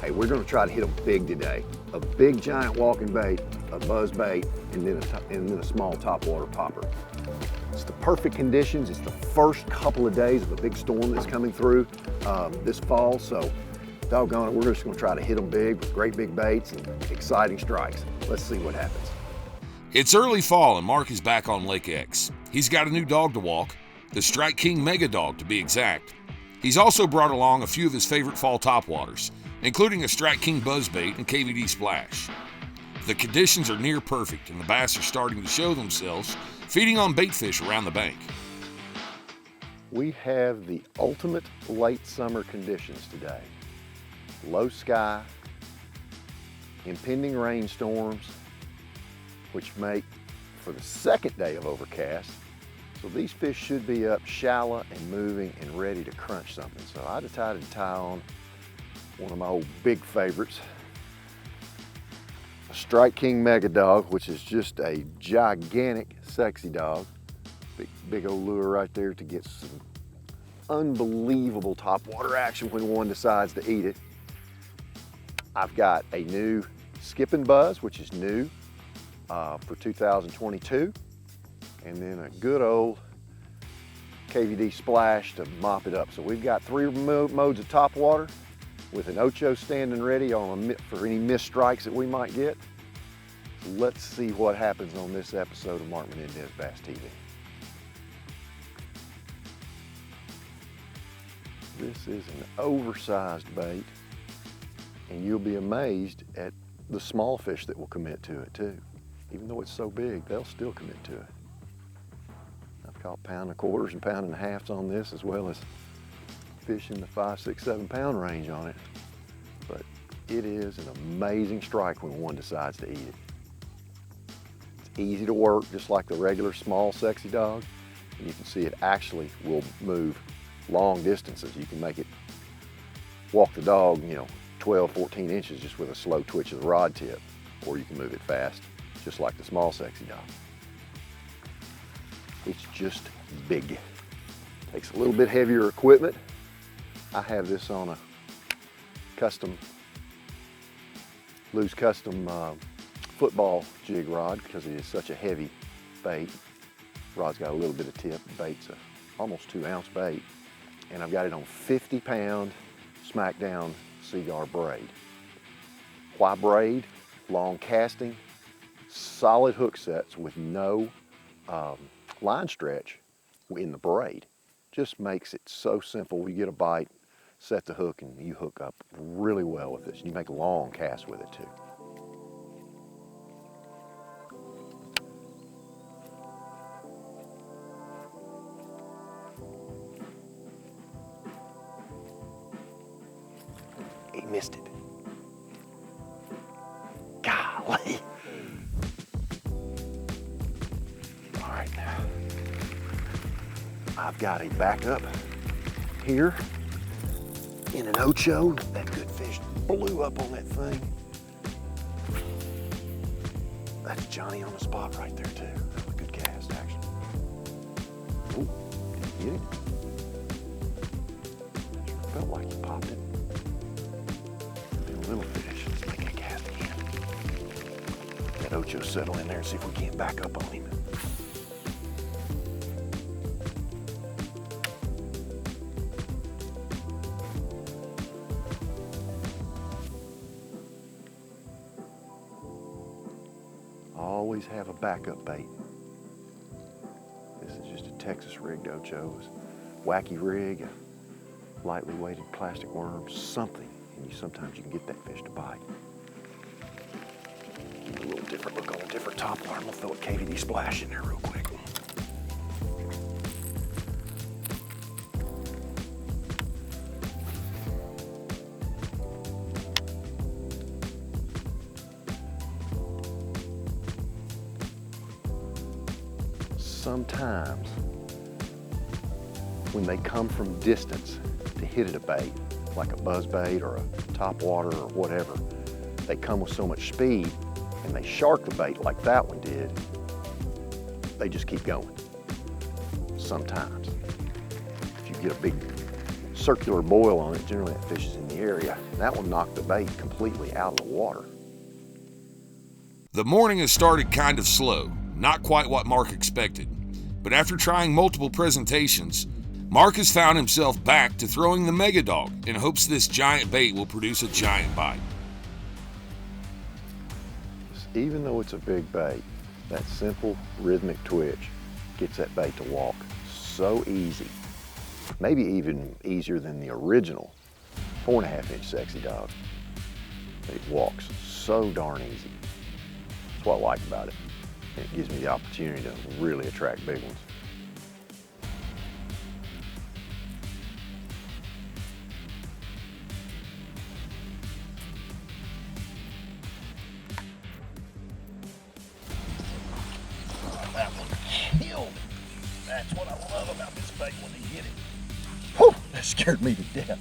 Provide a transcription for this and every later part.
Hey, we're gonna try to hit them big today. A big giant walking bait, a buzz bait, and then a small topwater popper. It's the perfect conditions. It's the first couple of days of a big storm that's coming through this fall, so doggone it, we're just gonna try to hit them big with great big baits and exciting strikes. Let's see what happens. It's early fall and Mark is back on Lake X. He's got a new dog to walk, the Strike King Mega Dog to be exact. He's also brought along a few of his favorite fall topwaters, including a Strike King buzzbait and KVD splash. The conditions are near perfect and the bass are starting to show themselves, feeding on bait fish around the bank. We have the ultimate late summer conditions today. Low sky, impending rainstorms, which make for the second day of overcast. So these fish should be up shallow and moving and ready to crunch something. So I decided to tie on one of my old big favorites, a Strike King Mega Dog, which is just a gigantic, sexy dog. Big old lure right there to get some unbelievable topwater action when one decides to eat it. I've got a new Skipping Buzz, which is new for 2022, and then a good old KVD splash to mop it up. So we've got three modes of topwater with an Ocho standing ready for any missed strikes that we might get. So let's see what happens on this episode of Mark Menendez Bass TV. This is an oversized bait, and you'll be amazed at the small fish that will commit to it too. Even though it's so big, they'll still commit to it. I've caught pound and quarters and pound and a halves on this, as well as fish in the 5, 6, 7 pound range on it. But it is an amazing strike when one decides to eat it. It's easy to work, just like the regular small sexy dog. And you can see it actually will move long distances. You can make it walk the dog, 12, 14 inches just with a slow twitch of the rod tip, or you can move it fast, just like the small sexy dog. It's just big. Takes a little bit heavier equipment. I have this on a loose custom football jig rod because it is such a heavy bait. Rod's got a little bit of tip. The bait's a almost 2-ounce bait. And I've got it on 50-pound smackdown Seguar braid. Why braid? Long casting, solid hook sets with no line stretch in the braid. Just makes it so simple. You get a bite, set the hook, and you hook up really well with this. You make long casts with it too. He missed it. Golly. All right, I've got a backup here in an Ocho. That good fish blew up on that thing. That's Johnny on the spot right there too. That was a good cast, actually. Ooh, did you get it? Sure felt like you popped it. Little fish. Let's make a cast again. Let Ocho settle in there and see if we can't back up on him. Always have a backup bait. This is just a Texas rigged Ocho. Wacky rig, a lightly weighted plastic worm, something. And sometimes you can get that fish to bite. Give it a little different look on a different topwater. I'm gonna throw a KVD splash in there real quick. Sometimes when they come from distance to hit at a bait, like a buzz bait or a topwater or whatever, they come with so much speed and they shark the bait like that one did, they just keep going. Sometimes. If you get a big circular boil on it, generally that fish is in the area. And that will knock the bait completely out of the water. The morning has started kind of slow, not quite what Mark expected. But after trying multiple presentations, Mark has found himself back to throwing the Mega Dog in hopes this giant bait will produce a giant bite. Even though it's a big bait, that simple rhythmic twitch gets that bait to walk so easy. Maybe even easier than the original 4.5-inch Sexy Dog. It walks so darn easy. That's what I like about it. And it gives me the opportunity to really attract big ones. That one killed it. That's what I love about this bait when he hit it. Whew, That scared me to death.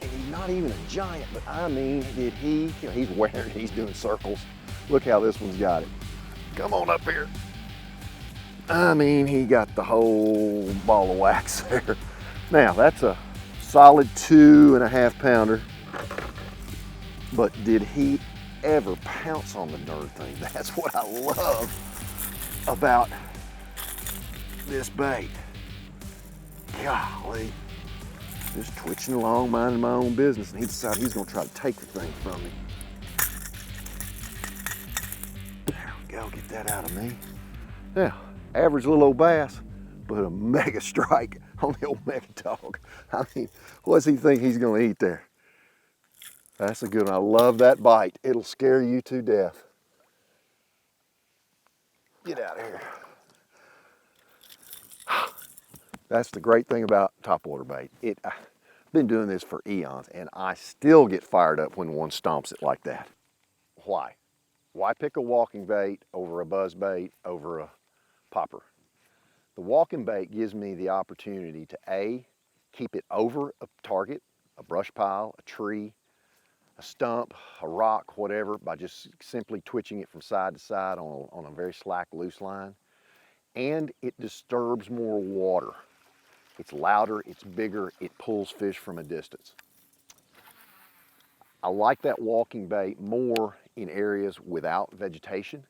and he's not even a giant, but I mean, did he, he's wearing, he's doing circles. Look how this one's got it. Come on up here. I mean, he got the whole ball of wax there. Now, that's a solid 2.5 pounder, but did he ever pounce on the darn thing? That's what I love about this bait. Golly, just twitching along, minding my own business, and he decided he's gonna try to take the thing from me. There we go, get that out of me. Now, average little old bass, but a mega strike on the old Mega Dog. I mean, what's he think he's gonna eat there? That's a good one. I love that bite. It'll scare you to death. Get out of here. That's the great thing about topwater bait. I've been doing this for eons, and I still get fired up when one stomps it like that. Why? Why pick a walking bait over a buzz bait over a popper? The walking bait gives me the opportunity to A, keep it over a target, a brush pile, a tree, a stump, a rock, whatever, by just simply twitching it from side to side on a very slack, loose line. And it disturbs more water. It's louder, it's bigger, it pulls fish from a distance. I like that walking bait more in areas without vegetation,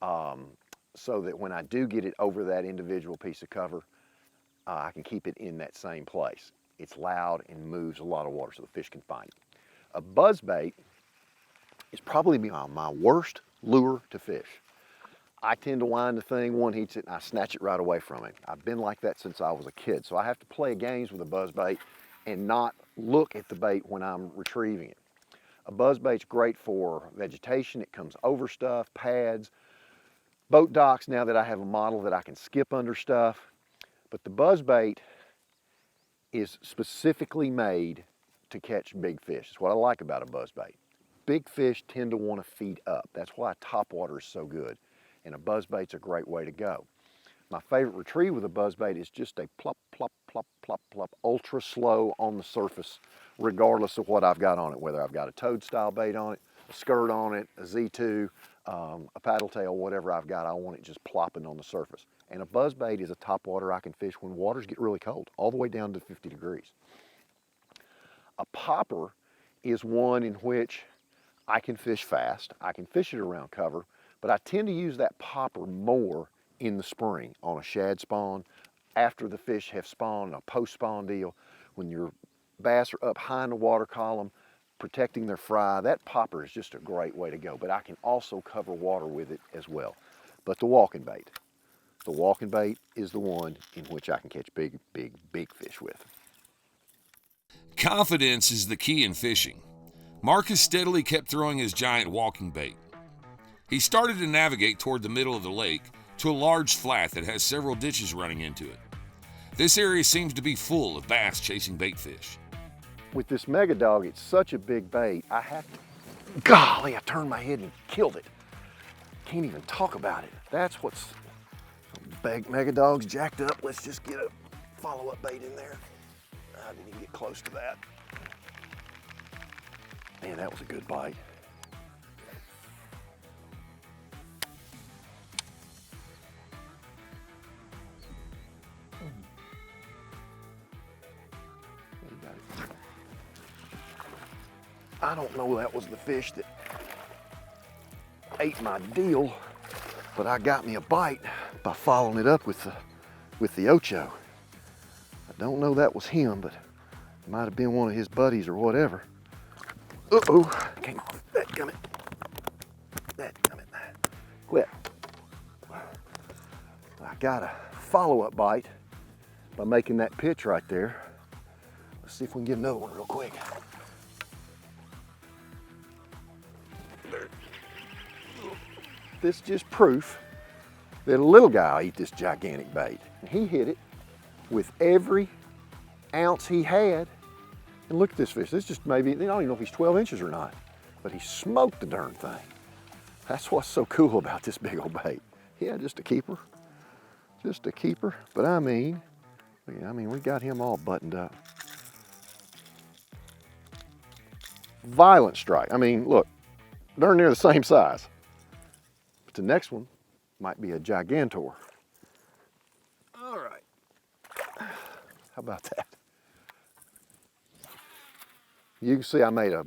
so that when I do get it over that individual piece of cover, I can keep it in that same place. It's loud and moves a lot of water so the fish can find it. A buzz bait is probably my worst lure to fish. I tend to wind the thing, one heats it, and I snatch it right away from him. I've been like that since I was a kid, so I have to play games with a buzz bait and not look at the bait when I'm retrieving it. A buzz bait's great for vegetation. It comes over stuff, pads, boat docks, now that I have a model that I can skip under stuff. But the buzz bait is specifically made to catch big fish. That's what I like about a buzz bait. Big fish tend to want to feed up. That's why topwater is so good. And a buzz bait's a great way to go. My favorite retrieve with a buzz bait is just a plop, plop, plop, plop, plop, ultra slow on the surface, regardless of what I've got on it, whether I've got a toad style bait on it, a skirt on it, a Z2, a paddle tail, whatever I've got, I want it just plopping on the surface. And a buzz bait is a topwater I can fish when waters get really cold, all the way down to 50 degrees. A popper is one in which I can fish fast. I can fish it around cover, but I tend to use that popper more in the spring on a shad spawn, after the fish have spawned, a post-spawn deal. When your bass are up high in the water column, protecting their fry, that popper is just a great way to go. But I can also cover water with it as well. But the walking bait is the one in which I can catch big, big, big fish with. Confidence is the key in fishing. Mark has steadily kept throwing his giant walking bait. He started to navigate toward the middle of the lake to a large flat that has several ditches running into it. This area seems to be full of bass chasing bait fish. With this Mega Dog, it's such a big bait, I have to, golly, I turned my head and killed it. Can't even talk about it. That's what's, big Mega Dog's jacked up. Let's just get a follow-up bait in there. I didn't even get close to that. Man, that was a good bite. I don't know that was the fish that ate my deal, but I got me a bite by following it up with the Ocho. I don't know that was him, but it might have been one of his buddies or whatever. Uh-oh, came off. That gummit. Quit. I got a follow-up bite by making that pitch right there. Let's see if we can get another one real quick. There. This is just proof that a little guy will eat this gigantic bait. And he hit it with every ounce he had. And look at this fish. This just maybe, I don't even know if he's 12 inches or not, but he smoked the darn thing. That's what's so cool about this big old bait. Yeah, just a keeper. Just a keeper. But I mean, we got him all buttoned up. Violent strike. I mean, look, they're near the same size. But the next one might be a gigantor. All right. How about that? You can see I made a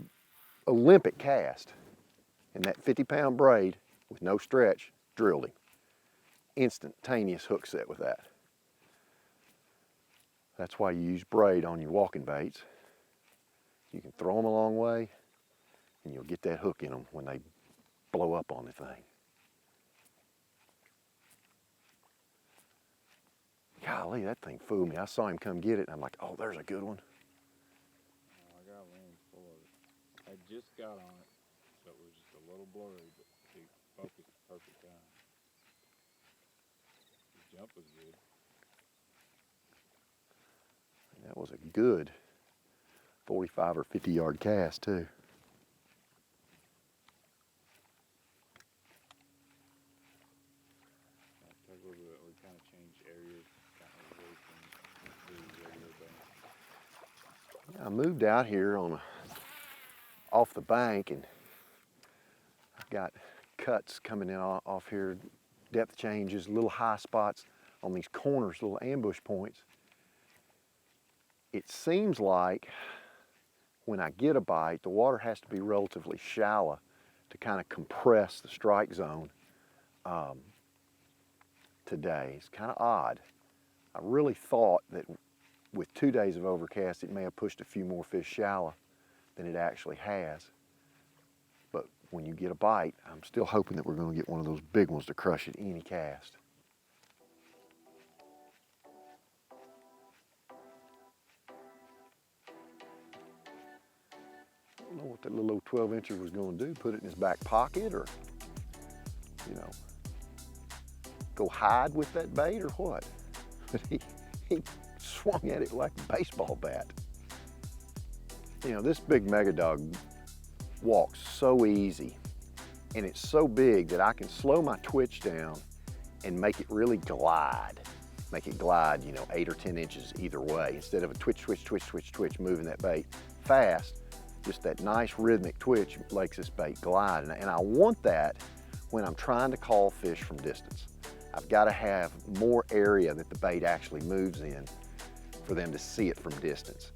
Olympic cast, and that 50-pound braid with no stretch drilled him. Instantaneous hook set with that. That's why you use braid on your walking baits. You can throw them a long way, and you'll get that hook in them when they blow up on the thing. Golly, that thing fooled me. I saw him come get it, and I'm like, oh, there's a good one. I got one full of it. I just got on it, so it was just a little blurry, but he focused perfect time. The jump was good. That was a good 45 or 50 yard cast too. We kind of changed areas, I moved out here off the bank, and I've got cuts coming in off here, depth changes, little high spots on these corners, little ambush points. It seems like when I get a bite, the water has to be relatively shallow to kind of compress the strike zone. Today, it's kind of odd. I really thought that with 2 days of overcast, it may have pushed a few more fish shallow than it actually has. But when you get a bite, I'm still hoping that we're going to get one of those big ones to crush at any cast. I don't know what that little old 12-incher was going to do, put it in his back pocket, or, you know, go hide with that bait or what? But he swung at it like a baseball bat. You know, this big mega dog walks so easy, and it's so big that I can slow my twitch down and make it really glide. Make it glide, you know, 8 or 10 inches either way. Instead of a twitch, twitch, twitch, twitch, twitch, moving that bait fast, just that nice rhythmic twitch makes this bait glide. And I want that when I'm trying to call fish from distance. I've got to have more area that the bait actually moves in for them to see it from distance.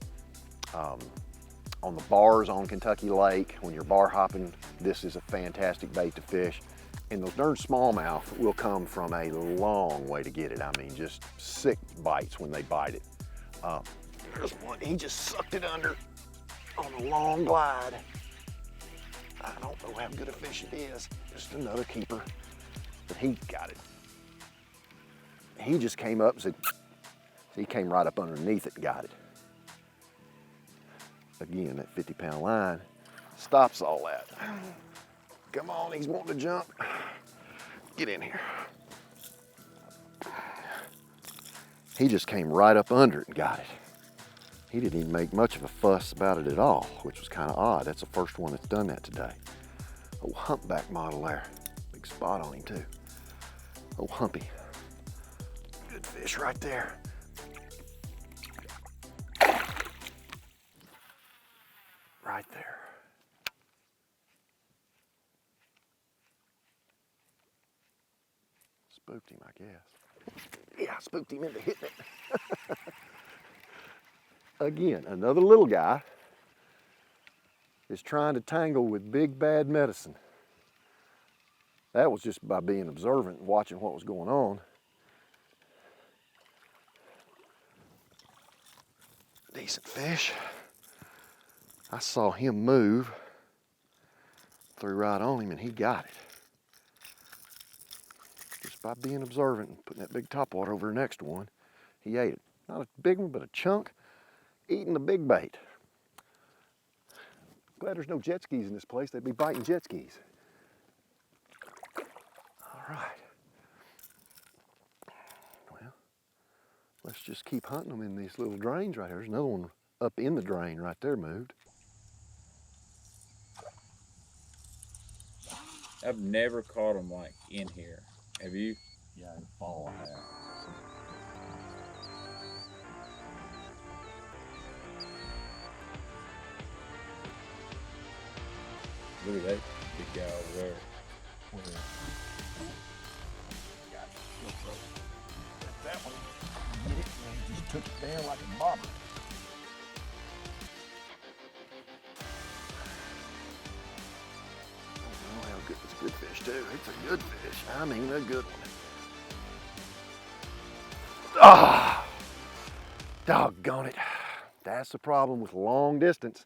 On the bars on Kentucky Lake, when you're bar hopping, this is a fantastic bait to fish. And those darn smallmouth will come from a long way to get it. I mean, just sick bites when they bite it. There's one, he just sucked it under on a long glide. I don't know how good a fish it is. Just another keeper, but he got it. He just came up and said, he came right up underneath it and got it. Again, that 50-pound line stops all that. Come on, he's wanting to jump. Get in here. He just came right up under it and got it. He didn't even make much of a fuss about it at all, which was kind of odd. That's the first one that's done that today. Old humpback model there. Big spot on him too. Old humpy. Good fish right there. Right there. Spooked him, I guess. Yeah, I spooked him into hitting it. Again, another little guy. is trying to tangle with big bad medicine. That was just by being observant and watching what was going on. Decent fish. I saw him move, threw right on him, and he got it. Just by being observant and putting that big topwater over the next one, he ate it. Not a big one, but a chunk, eating the big bait. Glad there's no jet skis in this place. They'd be biting jet skis. All right. Well, let's just keep hunting them in these little drains right here. There's another one up in the drain right there moved. I've never caught them like in here. Have you? Yeah, in the fall I have. Look at that big guy over there. That one, get it, and he just took it down like a bobber. Oh, how good, it's a good fish too. It's a good fish. I mean a good one. Ah! Doggone it. That's the problem with long distance.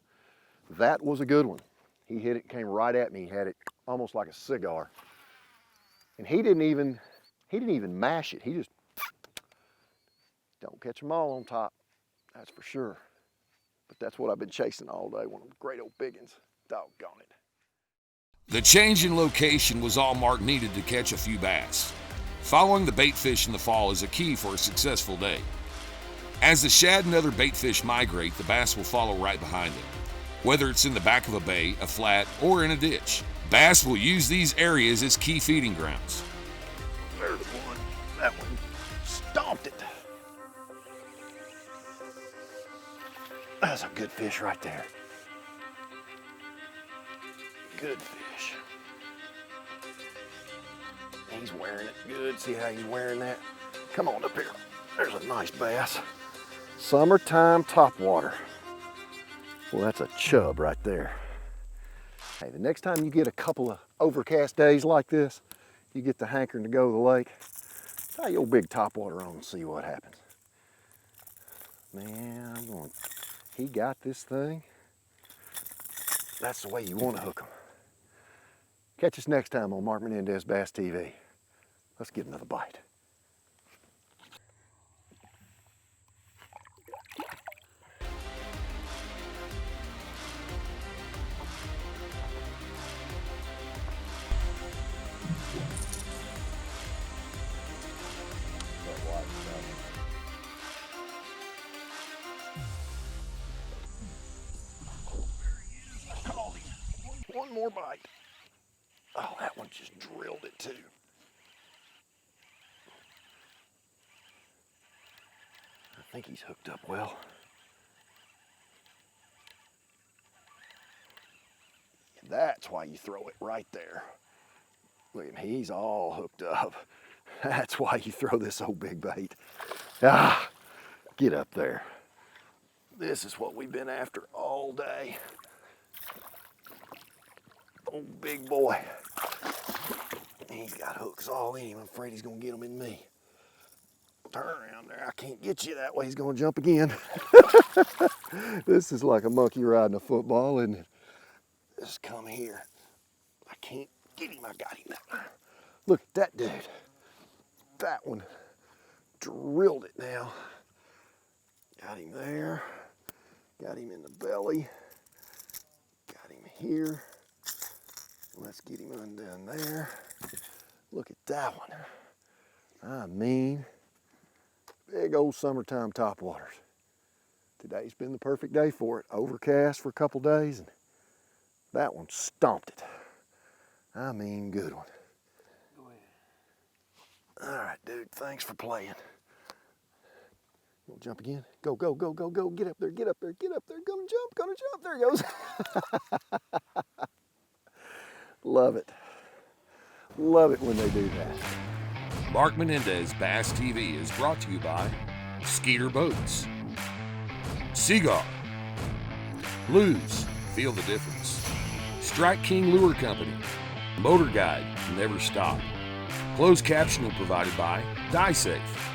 That was a good one. He hit it, came right at me. He had it almost like a cigar. And he didn't even mash it. He just, don't catch them all on top. That's for sure. But that's what I've been chasing all day. One of them great old big ones. Doggone it. The change in location was all Mark needed to catch a few bass. Following the bait fish in the fall is a key for a successful day. As the shad and other bait fish migrate, the bass will follow right behind them. Whether it's in the back of a bay, a flat, or in a ditch, bass will use these areas as key feeding grounds. There's one. That one stomped it. That's a good fish right there. Good fish. He's wearing it good. See how he's wearing that? Come on up here. There's a nice bass. Summertime topwater. Well, that's a chub right there. Hey, the next time you get a couple of overcast days like this, you get the hankering to go to the lake, tie your big topwater on and see what happens. Man, I'm going, he got this thing. That's the way you want to hook them. Catch us next time on Mark Menendez Bass TV. Let's get another bite. One more bite. Oh, that one just drilled it too. I think he's hooked up well. That's why you throw it right there. Look at him, he's all hooked up. That's why you throw this old big bait. Ah, get up there. This is what we've been after all day. Oh, big boy. He's got hooks all in him. I'm afraid he's gonna get them in me. Turn around there. I can't get you that way. He's gonna jump again. This is like a monkey riding a football, isn't it? Just come here. I can't get him. I got him now. Look at that dude. That one drilled it now. Got him there. Got him in the belly. Got him here. Let's get him undone there. Look at that one. I mean, big old summertime topwaters. Today's been the perfect day for it. Overcast for a couple days, and that one stomped it. I mean, good one. Go ahead. All right, dude, thanks for playing. You want to jump again? Go, go, go, go, go. Get up there, get up there, get up there. Gonna jump. There he goes. Love it. Love it when they do that. Mark Menendez Bass TV is brought to you by Skeeter Boats, Seguar. Lose, feel the difference. Strike King Lure Company, Motorguide, Never Stop. Closed captioning provided by Die Safe.